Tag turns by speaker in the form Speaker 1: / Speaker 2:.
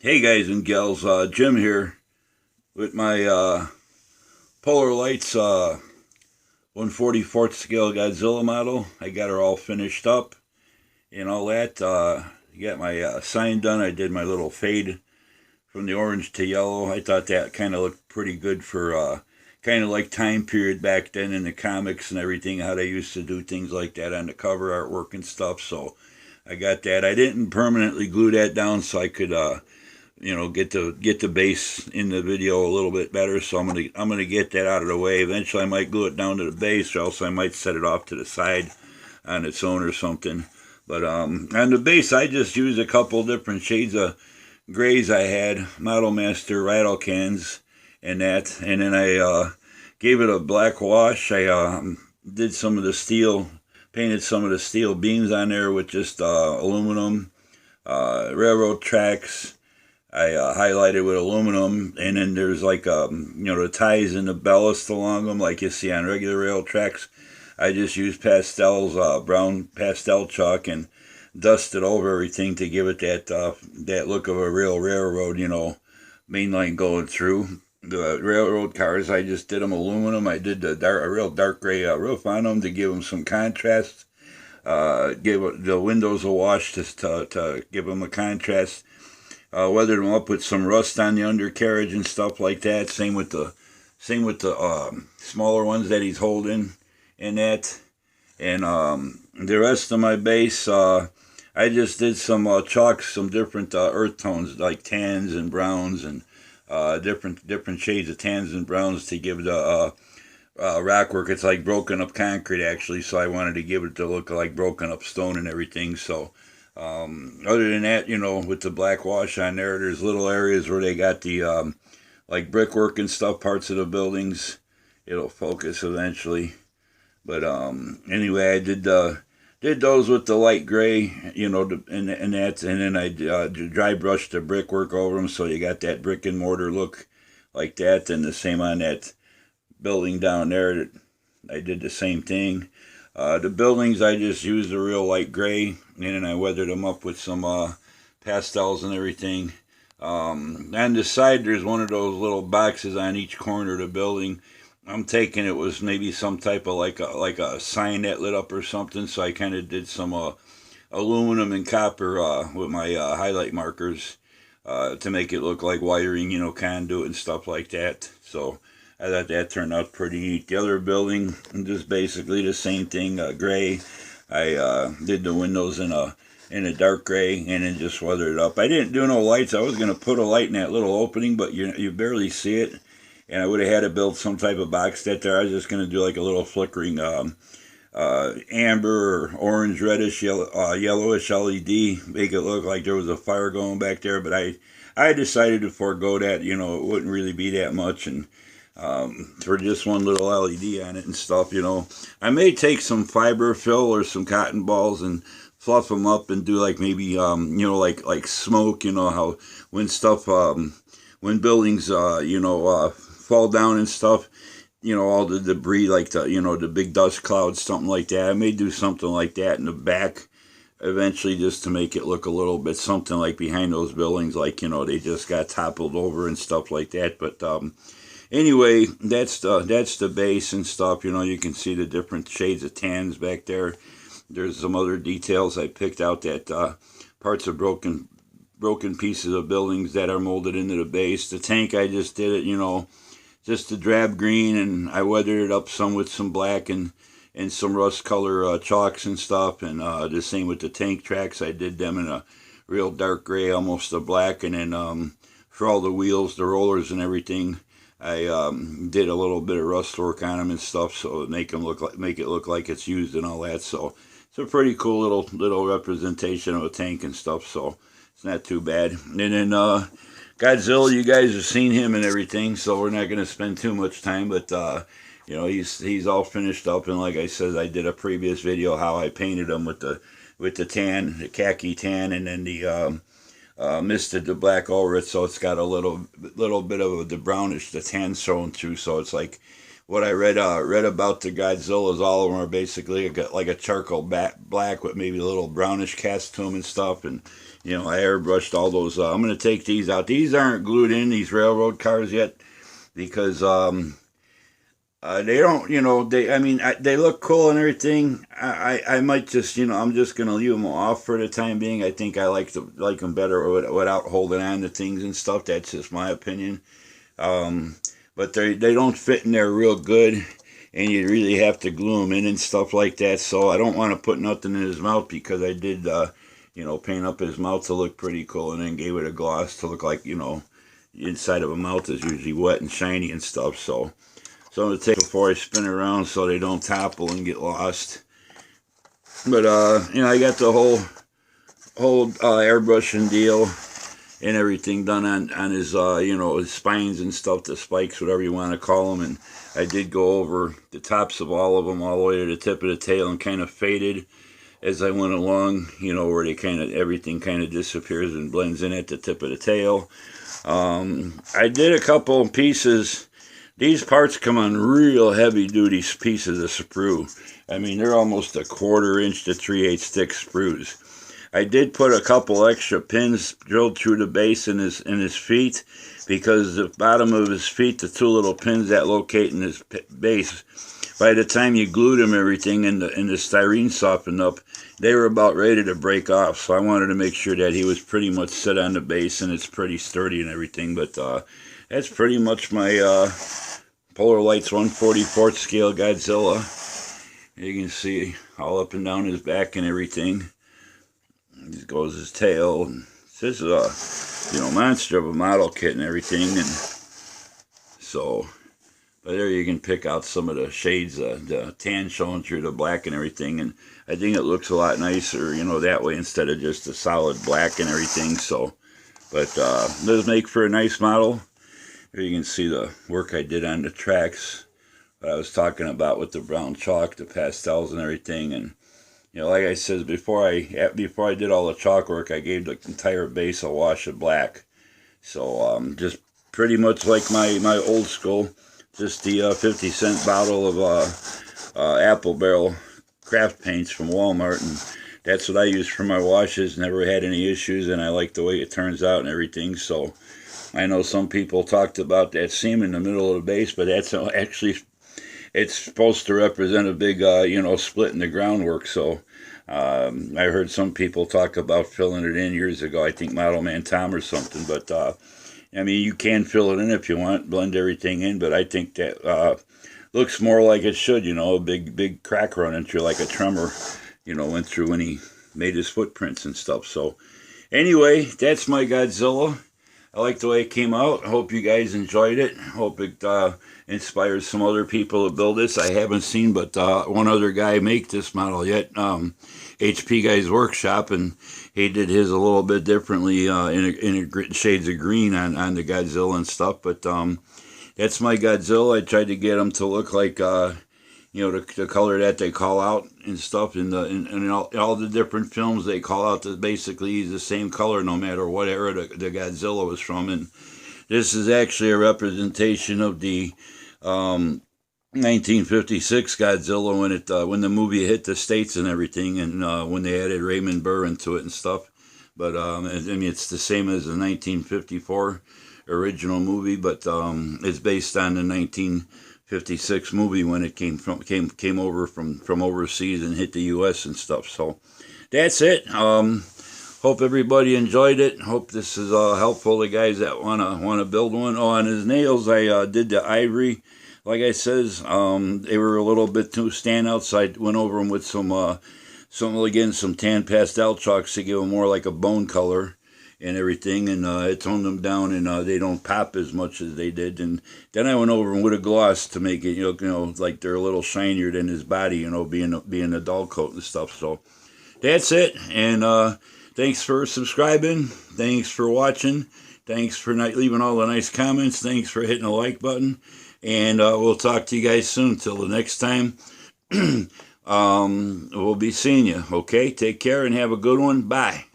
Speaker 1: Hey guys and gals, Jim here with my Polar Lights 1/44th scale Godzilla model. I got her all finished up and all that. Got my sign done. I did my little fade from the orange to yellow. I thought that kind of looked pretty good for kind of like time period back then in the comics and everything, how they used to do things like that on the cover artwork and stuff. So I got that. I didn't permanently glue that down so I could get the base in the video a little bit better. So I'm gonna get that out of the way. Eventually, I might glue it down to the base, or else I might set it off to the side on its own or something. But on the base, I just used a couple different shades of grays I had, Model Master rattle cans, and that, and then I gave it a black wash. I did some of the steel, painted some of the steel beams on there with just aluminum, railroad tracks. I highlighted with aluminum, and then there's like the ties and the ballast along them, like you see on regular rail tracks. I just used pastels, brown pastel chalk, and dusted over everything to give it that look of a real railroad, main line going through. The railroad cars, I just did them aluminum. I did a real dark gray roof on them to give them some contrast. Give the windows a wash to give them a contrast. Weathered them up with some rust on the undercarriage and stuff like that. Same with the smaller ones that he's holding and that. And the rest of my base, I just did some chalk, some different earth tones like tans and browns and different shades of tans and browns to give the rock work. It's like broken up concrete actually, so I wanted to give it to look like broken up stone and everything. So other than that, with the black wash on there, there's little areas where they got the like brickwork and stuff, parts of the buildings. It'll focus eventually. But anyway, I did those with the light gray, and that, and then I dry brushed the brickwork over them, so you got that brick and mortar look like that. And the same on that building down there. I did the same thing. The buildings, I just used a real light gray, and then I weathered them up with some pastels and everything. On the side, there's one of those little boxes on each corner of the building. I'm taking it was maybe some type of like a sign that lit up or something. So I kind of did some aluminum and copper with my highlight markers to make it look like wiring, conduit and stuff like that. So I thought that turned out pretty neat. The other building, just basically the same thing, gray. I did the windows in a dark gray and then just weathered it up. I didn't do no lights. I was gonna put a light in that little opening, but you barely see it. And I would have had to build some type of box that there. I was just gonna do like a little flickering amber or orange, reddish, yellowish LED, make it look like there was a fire going back there. But I decided to forego that. It wouldn't really be that much, and for just one little LED on it and stuff. I may take some fiber fill or some cotton balls and fluff them up and do like maybe like smoke. How when stuff when buildings fall down and stuff. All the debris, like the big dust clouds, something like that. I may do something like that in the back eventually, just to make it look a little bit something like behind those buildings, like they just got toppled over and stuff like that. But anyway, that's the base and stuff. You can see the different shades of tans back there. There's some other details I picked out, that parts of broken pieces of buildings that are molded into the base. The tank, I just did it, just a drab green, and I weathered it up some with some black and some rust color chalks and stuff. And the same with the tank tracks. I did them in a real dark gray, almost a black. And then for all the wheels, the rollers and everything, I did a little bit of rust work on them and stuff, so make it look like it's used and all that. So it's a pretty cool little representation of a tank and stuff. So it's not too bad. And then Godzilla, you guys have seen him and everything, so we're not going to spend too much time. But he's all finished up, and like I said, I did a previous video how I painted him with the tan, the khaki tan, and then the misted the black over it, so it's got a little bit of the brownish, the tan shown through, so it's like what I read about the Godzillas, all of them are basically like a charcoal black with maybe a little brownish cast to them and stuff. And I airbrushed all those. I'm gonna take these out. These aren't glued in, these railroad cars yet, because they don't, they look cool and everything. I might just, I'm just gonna leave them off for the time being. I think I like them better without holding on to things and stuff. That's just my opinion. But they don't fit in there real good, and you really have to glue them in and stuff like that. So I don't want to put nothing in his mouth, because I did, paint up his mouth to look pretty cool, and then gave it a gloss to look like, inside of a mouth is usually wet and shiny and stuff. So I'm going to take it before I spin around so they don't topple and get lost. But, I got the whole airbrushing deal and everything done on his, his spines and stuff, the spikes, whatever you want to call them. And I did go over the tops of all of them all the way to the tip of the tail, and kind of faded as I went along, where everything kind of disappears and blends in at the tip of the tail. I did a couple pieces. These parts come on real heavy-duty pieces of sprue. I mean, they're almost a 1/4 inch to 3/8 thick sprues. I did put a couple extra pins drilled through the base in his feet, because the bottom of his feet, the 2 little pins that locate in his base, by the time you glued them everything and the styrene softened up, they were about ready to break off. So I wanted to make sure that he was pretty much set on the base and it's pretty sturdy and everything. But that's pretty much my Polar Lights 1/44 scale Godzilla. You can see all up and down his back and everything. There goes his tail. And this is a monster of a model kit and everything. And so, but there you can pick out some of the shades, the tan showing through the black and everything. And I think it looks a lot nicer, that way, instead of just a solid black and everything. So, but does make for a nice model. Here you can see the work I did on the tracks, what I was talking about with the brown chalk, the pastels and everything. And like I said, before I did all the chalk work, I gave the entire base a wash of black. So just pretty much like my old school, just the 50-cent bottle of apple barrel craft paints from Walmart, and that's what I use for my washes. Never had any issues, and I like the way it turns out and everything. So I know some people talked about that seam in the middle of the base, but that's actually, it's supposed to represent a big, split in the groundwork. So I heard some people talk about filling it in years ago. I think Model Man Tom or something. But I mean, you can fill it in if you want, blend everything in. But I think that looks more like it should. A big crack running through, like a tremor, went through when he made his footprints and stuff. So anyway, that's my Godzilla. I like the way it came out. I hope you guys enjoyed it. Hope it inspires some other people to build this. I haven't seen but one other guy make this model yet. HP Guy's Workshop, and he did his a little bit differently in shades of green on the Godzilla and stuff. But that's my Godzilla. I tried to get him to look like the color that they call out and stuff in all the different films. They call out that basically he's the same color no matter what era the Godzilla was from. And this is actually a representation of the 1956 Godzilla when the movie hit the States and everything, and when they added Raymond Burr into it and stuff. But I mean, it's the same as the 1954 original movie, but it's based on the 1956 movie when it came over from overseas and hit the U.S. and stuff. So that's it. Hope everybody enjoyed it. Hope this is helpful to guys that wanna build one. Oh, on his nails, I did the ivory. Like I says, they were a little bit too standout, so I went over them with some tan pastel chalks to give them more like a bone color and everything, and I toned them down, and they don't pop as much as they did. And then I went over them with a gloss to make it, like they're a little shinier than his body, being a dull coat and stuff. So that's it, and thanks for subscribing. Thanks for watching. Thanks for leaving all the nice comments. Thanks for hitting the like button. And we'll talk to you guys soon. Till the next time, we'll be seeing you. Okay, take care and have a good one. Bye.